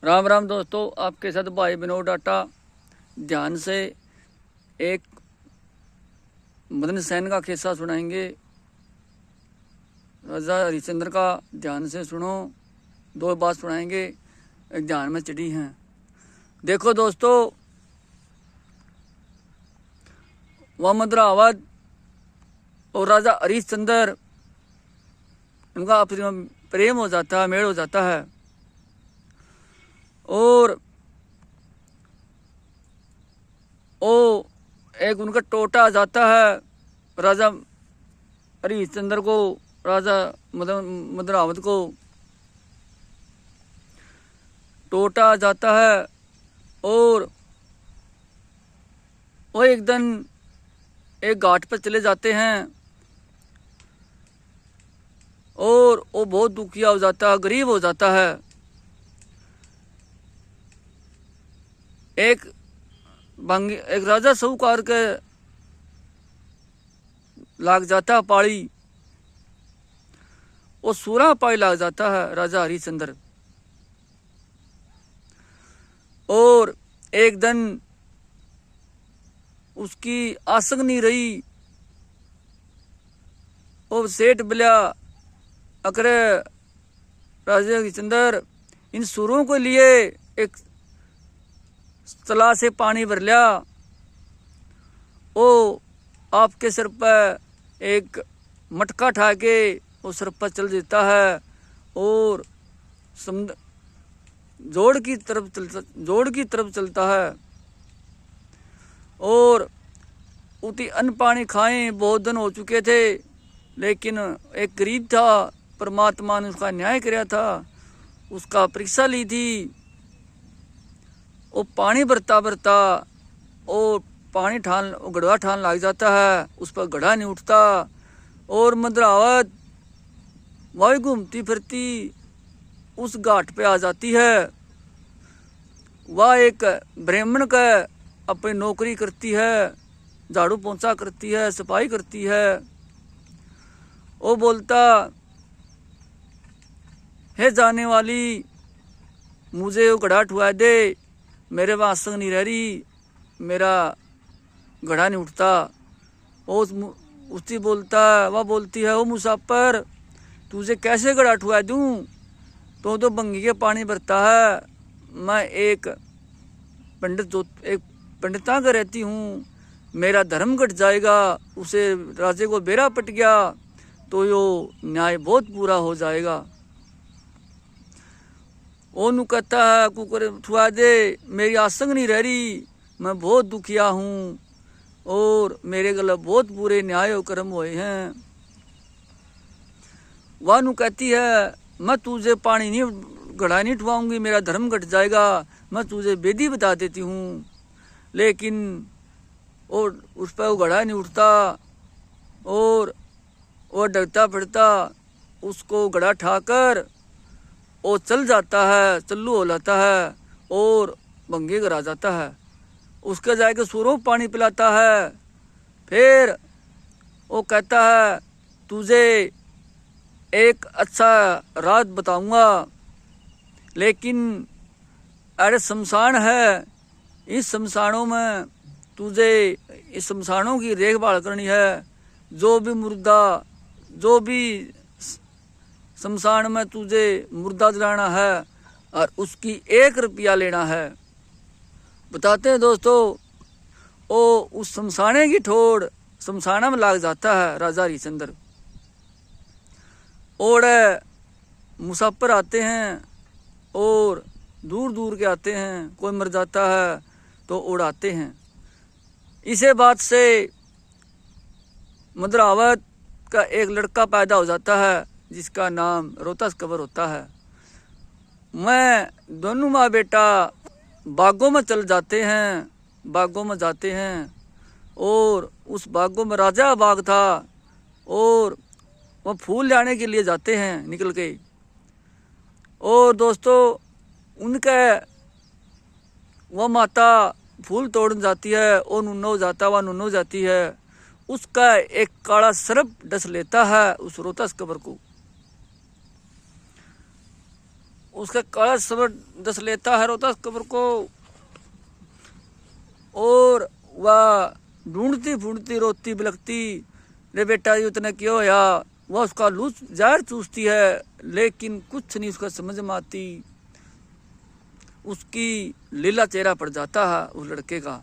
राम राम दोस्तों, आपके साथ भाई विनोद डाटा। ध्यान से एक मदन सेन का किस्सा सुनाएंगे। राजा हरिश्चंद्र का ध्यान से सुनो। दो बात सुनाएंगे, एक ध्यान में चढ़ी हैं। देखो दोस्तों, वह मद्रावत और राजा हरिश्चंद्र, उनका आपस में प्रेम हो जाता है, मेल हो जाता है। और वो एक उनका टोटा आ जाता है राजा हरिश्चंद्र को, राजा मद्रावत को टोटा आ जाता है। और वो एक दिन एक घाट पर चले जाते हैं और वो बहुत दुखिया हो जाता है, गरीब हो जाता है। एक राजा साहूकार के लाग जाता है पाड़ी, वो सूरा पाई लाग जाता है राजा हरिश्चंद्र। और एक दिन उसकी आसंग नहीं रही। वो सेठ बिल्या अकरे राजा हरिश्चंद्र इन सूरों के लिए एक तला से पानी भर लिया। वो आपके सिर पर एक मटका ठा के वो सिर पर चल देता है और जोड़ की तरफ चलता है। और उती अन्न पानी खाए बहुत दिन हो चुके थे, लेकिन एक गरीब था, परमात्मा ने उसका न्याय किया था, उसका परीक्षा ली थी। वो पानी भरता भरता और पानी गढ़वा ठान लग जाता है, उस पर गढ़ा नहीं उठता। और मद्रावत वही घूमती फिरती उस घाट पे आ जाती है। वह एक ब्राह्मण का अपनी नौकरी करती है, झाड़ू पोंछा करती है, सफाई करती है। वो बोलता, हे जाने वाली, मुझे वो गढ़ा ठुआ दे, मेरे वहाँ आसंग नहीं रह रही, मेरा गढ़ा नहीं उठता। उसकी वह बोलती है, ओ मुसाफिर, तुझे कैसे गढ़ा ठुआ दूँ? तो बंगी के पानी भरता है। मैं एक पंडिता का रहती हूँ, मेरा धर्म घट जाएगा। उसे राजे को बेरा पट गया तो यो न्याय बहुत पूरा हो जाएगा। ओनू कहता है, कुकर ठुआ दे, मेरी आसंग नहीं रह रही, मैं बहुत दुखिया हूँ और मेरे गले बहुत बुरे न्याय कर्म हुए हैं। वह नू कहती है, मैं तुझे पानी नहीं गढ़ा नहीं ठुआऊंगी, मेरा धर्म घट जाएगा, मैं तुझे बेदी बता देती हूँ। लेकिन और उस पर वो गढ़ा नहीं उठता और वो डरता फिरता उसको गढ़ा ठाकर वो चल जाता है, चल्लू हो जाता है और भंगी घर आ जाता है। उसके जाके सूरों पानी पिलाता है। फिर वो कहता है, तुझे एक अच्छा रात बताऊंगा, लेकिन अरे शमशान है, इस शमशानों में तुझे इस शमशानों की देखभाल करनी है। जो भी शमशान में तुझे मुर्दा जलाना है और उसकी 1 रुपया लेना है। बताते हैं दोस्तों, वो उस शमशाने की ठोड़ शमशाना में लाग जाता है राजा हरिश्चंद्र। और मुसाफिर आते हैं और दूर दूर के आते हैं, कोई मर जाता है तो उड़ाते हैं। इसे बात से मद्रावत का एक लड़का पैदा हो जाता है जिसका नाम रोहतास कंवर होता है। मैं दोनों माँ बेटा बागों में चल जाते हैं, बागों में जाते हैं और उस बागों में राजा बाग था और वह फूल लाने के लिए जाते हैं निकल के। और दोस्तों, उनके वह माता फूल तोड़ने जाती है और नुन्नो जाता, वह नुन्नो जाती है। उसका एक काला सर्प डस लेता है उस रोहतास कंवर को। उसका काला सबर दस लेता है रोहतास कब्र को, और वह ढूंढती फूंढती रोती बिलखती, रे बेटा ये उतने क्यों या, वह उसका लूच जहर चूसती है, लेकिन कुछ नहीं उसका समझ में आती। उसकी लीला चेहरा पड़ जाता है उस लड़के का।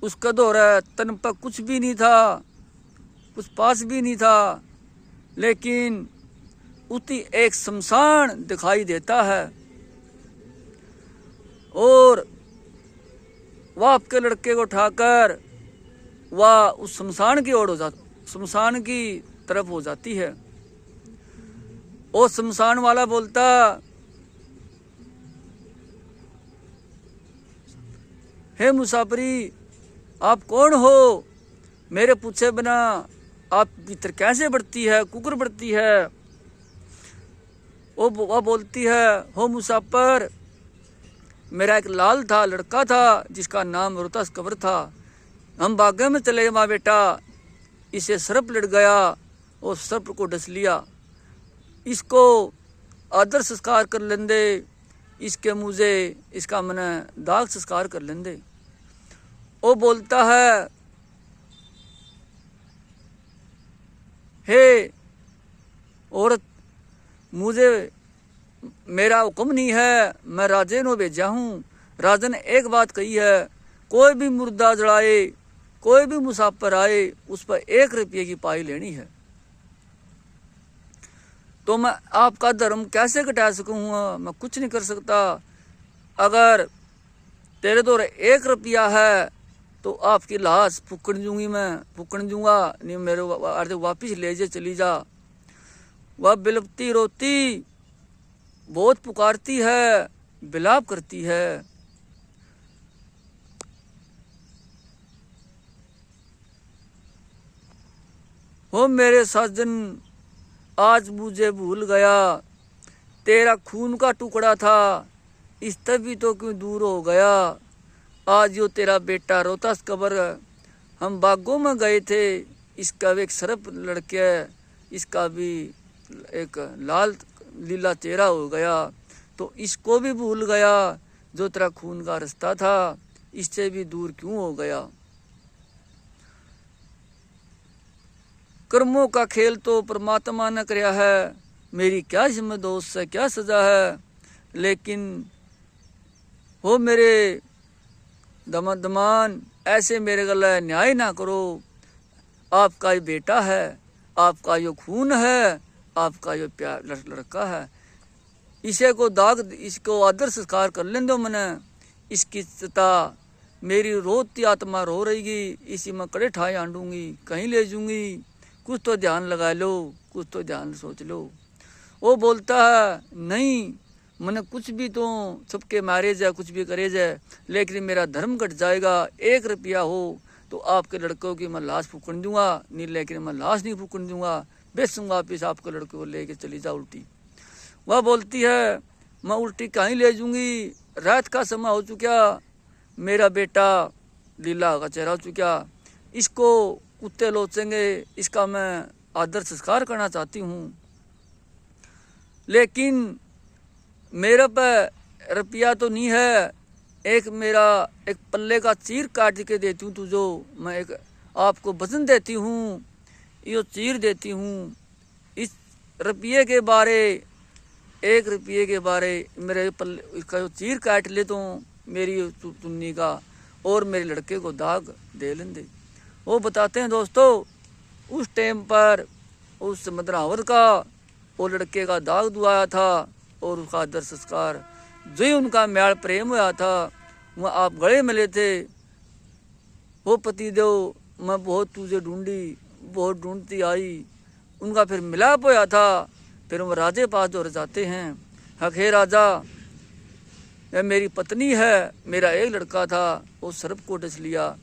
उसका दौर है, तन पर कुछ भी नहीं था, कुछ पास भी नहीं था, लेकिन उसी एक शमशान दिखाई देता है, और वह आपके लड़के को उठाकर वह उस शमशान की ओर हो जाती, शमशान की तरफ हो जाती है। और शमशान वाला बोलता, हे मुसाफरी, आप कौन हो? मेरे पूछे बिना आप भीतर कैसे बढ़ती है, कुकर बढ़ती है? वह बोलती है, हो मुसाफिर, मेरा एक लाल था, लड़का था, जिसका नाम रोहतास कब्र था। हम बागे में चले माँ बेटा, इसे सर्प लड़ गया और सर्प को डस लिया। इसको आदर संस्कार कर लेंदे, इसके मुझे इसका मने दाग संस्कार कर लेंदे। वो बोलता है, हे औरत, मुझे मेरा हुक्म नहीं है, मैं राजे ने भेजा हूँ। राजा ने एक बात कही है, कोई भी मुर्दा जड़ाए, कोई भी मुसाफिर आए, उस पर 1 रुपये की पाई लेनी है। तो मैं आपका धर्म कैसे घटा सकूँगा? मैं कुछ नहीं कर सकता। अगर तेरे दौर 1 रुपया है तो आपकी लाश फूकन दूंगी, मैं फूकन दूंगा, नहीं मेरे वापिस ले जा, चली जा। वह बिलपती रोती बहुत पुकारती है, बिलाप करती है। हो मेरे साजन, आज मुझे भूल गया, तेरा खून का टुकड़ा था, इस तभी तो क्यों दूर हो गया। आज यो तेरा बेटा रोहतास कब्र, हम बागों में गए थे, इसका भी एक सर्प लड़के है, इसका भी एक लाल लीला चेहरा हो गया, तो इसको भी भूल गया। जो तेरा खून का रास्ता था, इससे भी दूर क्यों हो गया। कर्मों का खेल तो परमात्मा ने कराया है, मेरी क्या जिम्मे दोस्त है, क्या सजा है। लेकिन हो मेरे दमान, ऐसे मेरे गले न्याय ना करो। आपका ये बेटा है, आपका यो खून है, आपका यो प्यार लड़का है, इसे को दाग, इसको आदर संस्कार कर लें दो मने। इसकी चिता मेरी रोती आत्मा रो रहेगी, इसी में कड़े ठाए आंडूंगी, कहीं ले जूंगी। कुछ तो ध्यान लगा लो, कुछ तो ध्यान सोच लो। वो बोलता है, नहीं मैंने कुछ भी तो सबके मारे जाए, कुछ भी करे जाए, लेकिन मेरा धर्म घट जाएगा। 1 रुपया हो तो आपके लड़कों की मैं लाश फूकन दूंगा, नहीं लेकिन मैं लाश नहीं फूकन दूंगा, बेचूंगा वापिस आपके लड़के को लेके चली जा उल्टी। वह बोलती है, मैं उल्टी कहीं ले जूंगी, रात का समय हो चुका, मेरा बेटा लीला का चेहरा हो चुका, इसको कुत्ते लोचेंगे, इसका मैं आदर संस्कार करना चाहती हूँ, लेकिन मेरे पे रुपया तो नहीं है। एक मेरा एक पल्ले का चीर काट के देती हूँ तुझो, मैं एक आपको वजन देती हूँ, ये चीर देती हूँ। इस रुपये के बारे, 1 रुपये के बारे मेरे पल्ले इसका जो चीर काट ले तो मेरी चुन्नी का, और मेरे लड़के को दाग दे लेंदे। वो बताते हैं दोस्तों, उस टाइम पर उस मदरावर का वो लड़के का दाग दुआया था, और उसका आदर संस्कार जो ही उनका म्याल प्रेम हुआ था, वह आप गले मिले थे। वो पति देव, मैं बहुत तुझे ढूंढी, बहुत ढूंढती आई। उनका फिर मिलाप होया था, फिर वो राजे पास दौड़ जाते हैं। हक हे राजा, यह मेरी पत्नी है, मेरा एक लड़का था, वो सर्प को डस लिया,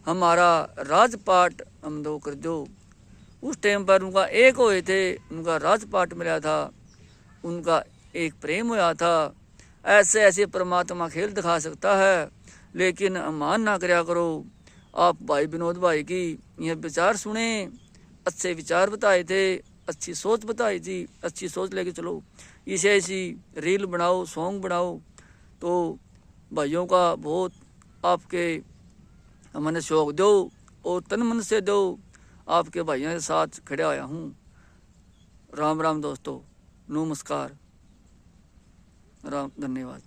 हमारा राजपाट हम दो कर दो। उस टाइम पर उनका एक हुए थे, उनका राजपाट मिला था, उनका एक प्रेम हुआ था। ऐसे ऐसे परमात्मा खेल दिखा सकता है, लेकिन अमान ना कराया करो। आप भाई विनोद भाई की यह विचार सुने, अच्छे विचार बताए थे, अच्छी सोच बताई थी, अच्छी सोच लेके चलो। ऐसी रील बनाओ, सॉन्ग बनाओ। तो भाइयों का बहुत आपके मैंने शौक दो और तन मन से दो, आपके भाइयों के साथ खड़ा आया हूँ। राम राम दोस्तों, नमस्कार, राम, धन्यवाद।